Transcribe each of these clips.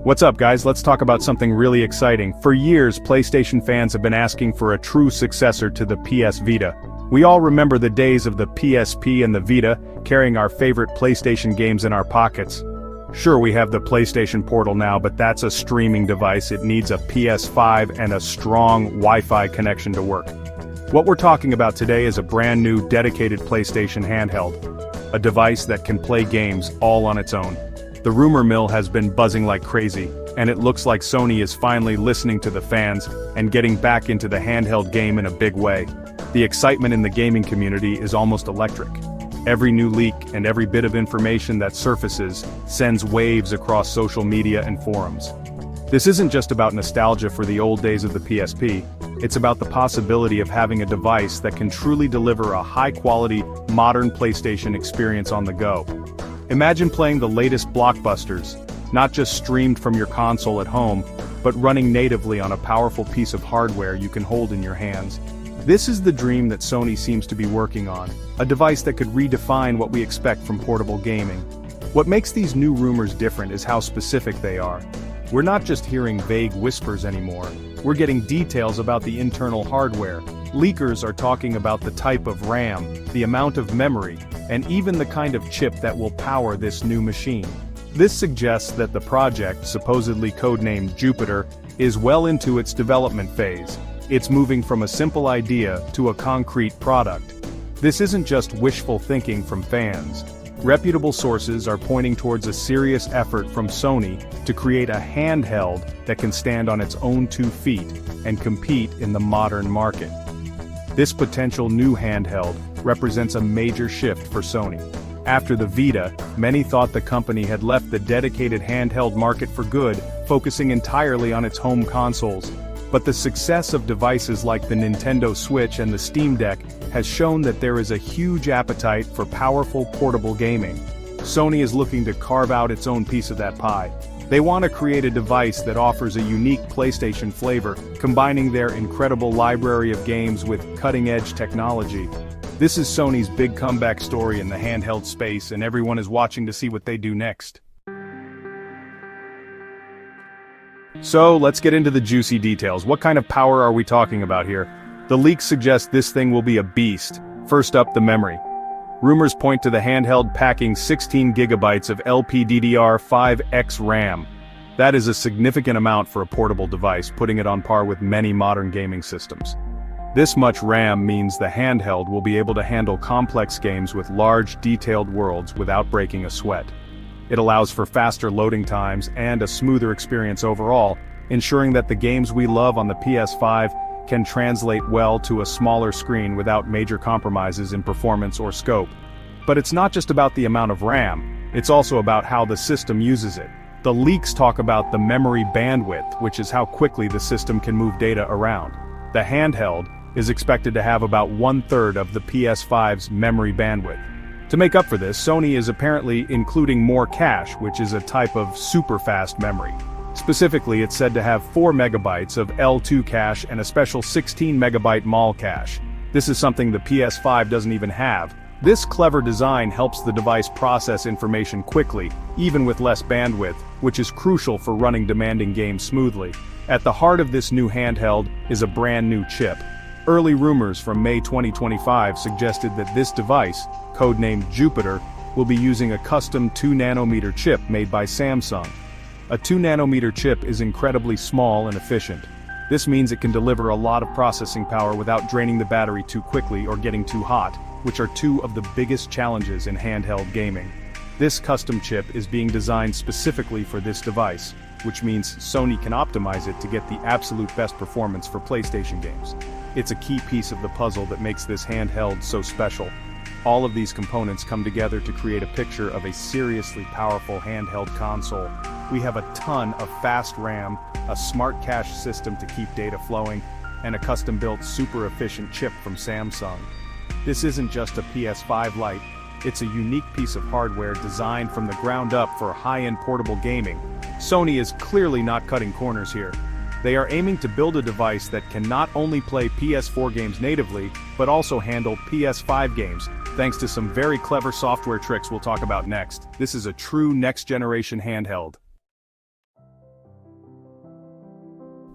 What's up, guys? Let's talk about something really exciting. For years, PlayStation fans have been asking for a true successor to the PS Vita. We all remember the days of the PSP and the Vita, carrying our favorite PlayStation games in our pockets. Sure, we have the PlayStation Portal now, but that's a streaming device. It needs a PS5 and a strong Wi-Fi connection to work. What we're talking about today is a brand new dedicated PlayStation handheld. A device that can play games all on its own. The rumor mill has been buzzing like crazy, and it looks like Sony is finally listening to the fans and getting back into the handheld game in a big way. The excitement in the gaming community is almost electric. Every new leak and every bit of information that surfaces sends waves across social media and forums. This isn't just about nostalgia for the old days of the PSP, it's about the possibility of having a device that can truly deliver a high-quality, modern PlayStation experience on the go. Imagine playing the latest blockbusters, not just streamed from your console at home, but running natively on a powerful piece of hardware you can hold in your hands. This is the dream that Sony seems to be working on, a device that could redefine what we expect from portable gaming. What makes these new rumors different is how specific they are. We're not just hearing vague whispers anymore, we're getting details about the internal hardware. Leakers are talking about the type of RAM, the amount of memory, and even the kind of chip that will power this new machine. This suggests that the project, supposedly codenamed Jupiter, is well into its development phase. It's moving from a simple idea to a concrete product. This isn't just wishful thinking from fans. Reputable sources are pointing towards a serious effort from Sony to create a handheld that can stand on its own 2 feet and compete in the modern market. This potential new handheld represents a major shift for Sony. After the Vita, many thought the company had left the dedicated handheld market for good, focusing entirely on its home consoles. But the success of devices like the Nintendo Switch and the Steam Deck has shown that there is a huge appetite for powerful portable gaming. Sony is looking to carve out its own piece of that pie. They want to create a device that offers a unique PlayStation flavor, combining their incredible library of games with cutting-edge technology. This is Sony's big comeback story in the handheld space, and everyone is watching to see what they do next. So, let's get into the juicy details. What kind of power are we talking about here? The leaks suggest this thing will be a beast. First up, the memory. Rumors point to the handheld packing 16 gigabytes of LPDDR5X RAM. That is a significant amount for a portable device, putting it on par with many modern gaming systems. This much RAM means the handheld will be able to handle complex games with large, detailed worlds without breaking a sweat. It allows for faster loading times and a smoother experience overall, ensuring that the games we love on the PS5 can translate well to a smaller screen without major compromises in performance or scope. But it's not just about the amount of RAM, it's also about how the system uses it. The leaks talk about the memory bandwidth, which is how quickly the system can move data around. The handheld is expected to have about 1/3 of the PS5's memory bandwidth. To make up for this, Sony is apparently including more cache, which is a type of super-fast memory. Specifically, it's said to have 4 megabytes of L2 cache and a special 16 megabyte MAL cache. This is something the PS5 doesn't even have. This clever design helps the device process information quickly, even with less bandwidth, which is crucial for running demanding games smoothly. At the heart of this new handheld is a brand new chip. Early rumors from May 2025 suggested that this device, codenamed Jupiter, will be using a custom 2nm chip made by Samsung. A 2nm chip is incredibly small and efficient. This means it can deliver a lot of processing power without draining the battery too quickly or getting too hot, which are two of the biggest challenges in handheld gaming. This custom chip is being designed specifically for this device, which means Sony can optimize it to get the absolute best performance for PlayStation games. It's a key piece of the puzzle that makes this handheld so special. All of these components come together to create a picture of a seriously powerful handheld console. We have a ton of fast RAM, a smart cache system to keep data flowing, and a custom-built super efficient chip from Samsung. This isn't just a PS5 Lite, it's a unique piece of hardware designed from the ground up for high-end portable gaming. Sony is clearly not cutting corners here. They are aiming to build a device that can not only play PS4 games natively, but also handle PS5 games, thanks to some very clever software tricks we'll talk about next. This is a true next-generation handheld.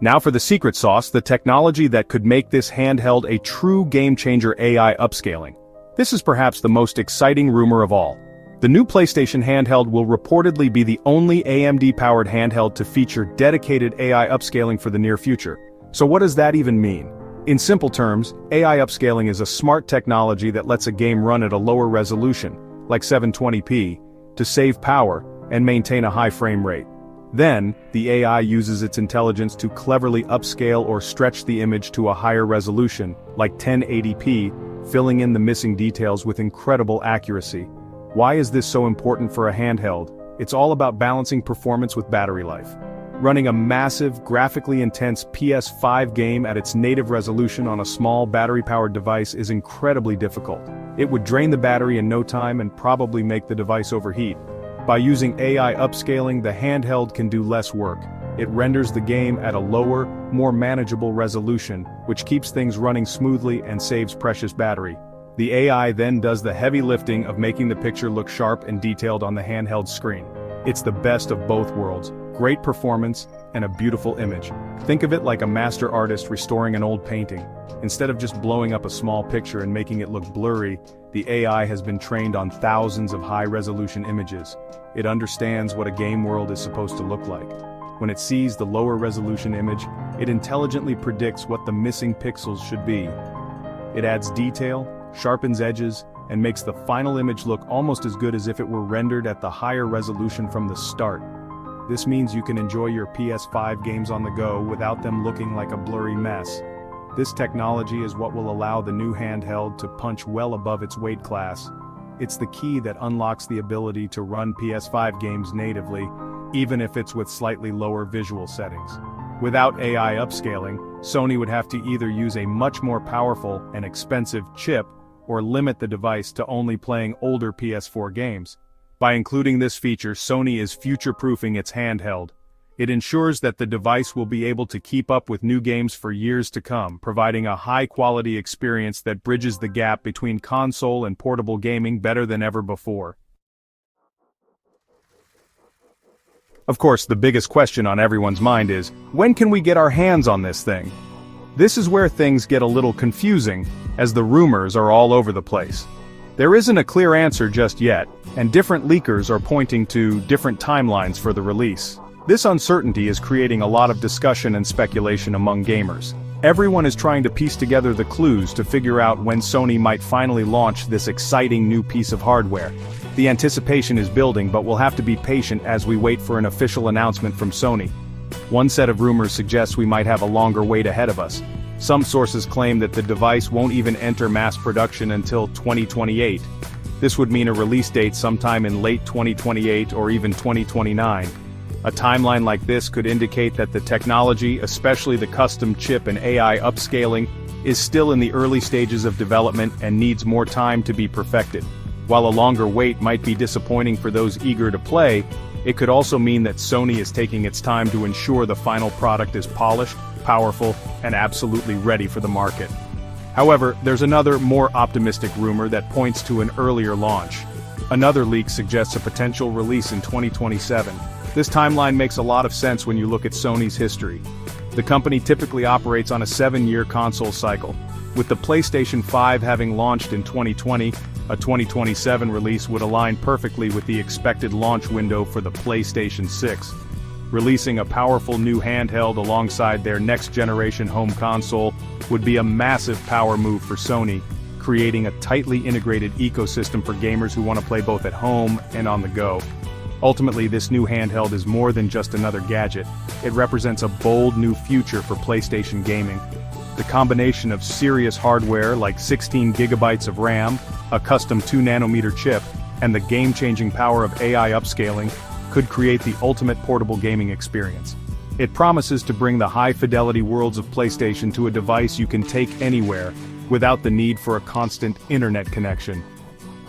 Now for the secret sauce, the technology that could make this handheld a true game-changer: AI upscaling. This is perhaps the most exciting rumor of all. The new PlayStation handheld will reportedly be the only AMD-powered handheld to feature dedicated AI upscaling for the near future. So what does that even mean? In simple terms, AI upscaling is a smart technology that lets a game run at a lower resolution, like 720p, to save power and maintain a high frame rate. Then, the AI uses its intelligence to cleverly upscale or stretch the image to a higher resolution, like 1080p, filling in the missing details with incredible accuracy. Why is this so important for a handheld? It's all about balancing performance with battery life. Running a massive, graphically intense PS5 game at its native resolution on a small battery-powered device is incredibly difficult. It would drain the battery in no time and probably make the device overheat. By using AI upscaling, the handheld can do less work. It renders the game at a lower, more manageable resolution, which keeps things running smoothly and saves precious battery. The AI then does the heavy lifting of making the picture look sharp and detailed on the handheld screen. It's the best of both worlds: great performance and a beautiful image. Think of it like a master artist restoring an old painting. Instead of just blowing up a small picture and making it look blurry, the AI has been trained on thousands of high-resolution images. It understands what a game world is supposed to look like. When it sees the lower resolution image, it intelligently predicts what the missing pixels should be. It adds detail, sharpens edges, and makes the final image look almost as good as if it were rendered at the higher resolution from the start. This means you can enjoy your PS5 games on the go without them looking like a blurry mess. This technology is what will allow the new handheld to punch well above its weight class. It's the key that unlocks the ability to run PS5 games natively, even if it's with slightly lower visual settings. Without AI upscaling, Sony would have to either use a much more powerful and expensive chip or limit the device to only playing older PS4 games. By including this feature, Sony is future-proofing its handheld. It ensures that the device will be able to keep up with new games for years to come, providing a high-quality experience that bridges the gap between console and portable gaming better than ever before. Of course, the biggest question on everyone's mind is, when can we get our hands on this thing? This is where things get a little confusing, as the rumors are all over the place. There isn't a clear answer just yet, and different leakers are pointing to different timelines for the release. This uncertainty is creating a lot of discussion and speculation among gamers. Everyone is trying to piece together the clues to figure out when Sony might finally launch this exciting new piece of hardware. The anticipation is building, but we'll have to be patient as we wait for an official announcement from Sony. One set of rumors suggests we might have a longer wait ahead of us. Some sources claim that the device won't even enter mass production until 2028. This would mean a release date sometime in late 2028 or even 2029. A timeline like this could indicate that the technology, especially the custom chip and AI upscaling, is still in the early stages of development and needs more time to be perfected. While a longer wait might be disappointing for those eager to play, it could also mean that Sony is taking its time to ensure the final product is polished, powerful, and absolutely ready for the market. However, there's another, more optimistic rumor that points to an earlier launch. Another leak suggests a potential release in 2027. This timeline makes a lot of sense when you look at Sony's history. The company typically operates on a 7-year console cycle. With the PlayStation 5 having launched in 2020, a 2027 release would align perfectly with the expected launch window for the PlayStation 6. Releasing a powerful new handheld alongside their next-generation home console would be a massive power move for Sony, creating a tightly integrated ecosystem for gamers who want to play both at home and on the go. Ultimately, this new handheld is more than just another gadget. It represents a bold new future for PlayStation gaming. The combination of serious hardware like 16 gigabytes of RAM, a custom 2nm chip, and the game-changing power of AI upscaling could create the ultimate portable gaming experience. It promises to bring the high-fidelity worlds of PlayStation to a device you can take anywhere, without the need for a constant internet connection.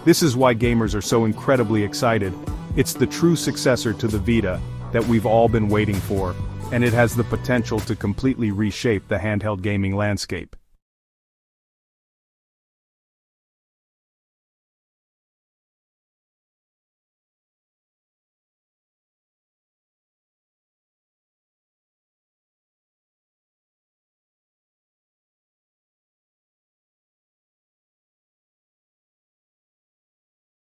This is why gamers are so incredibly excited. It's the true successor to the Vita that we've all been waiting for, and it has the potential to completely reshape the handheld gaming landscape.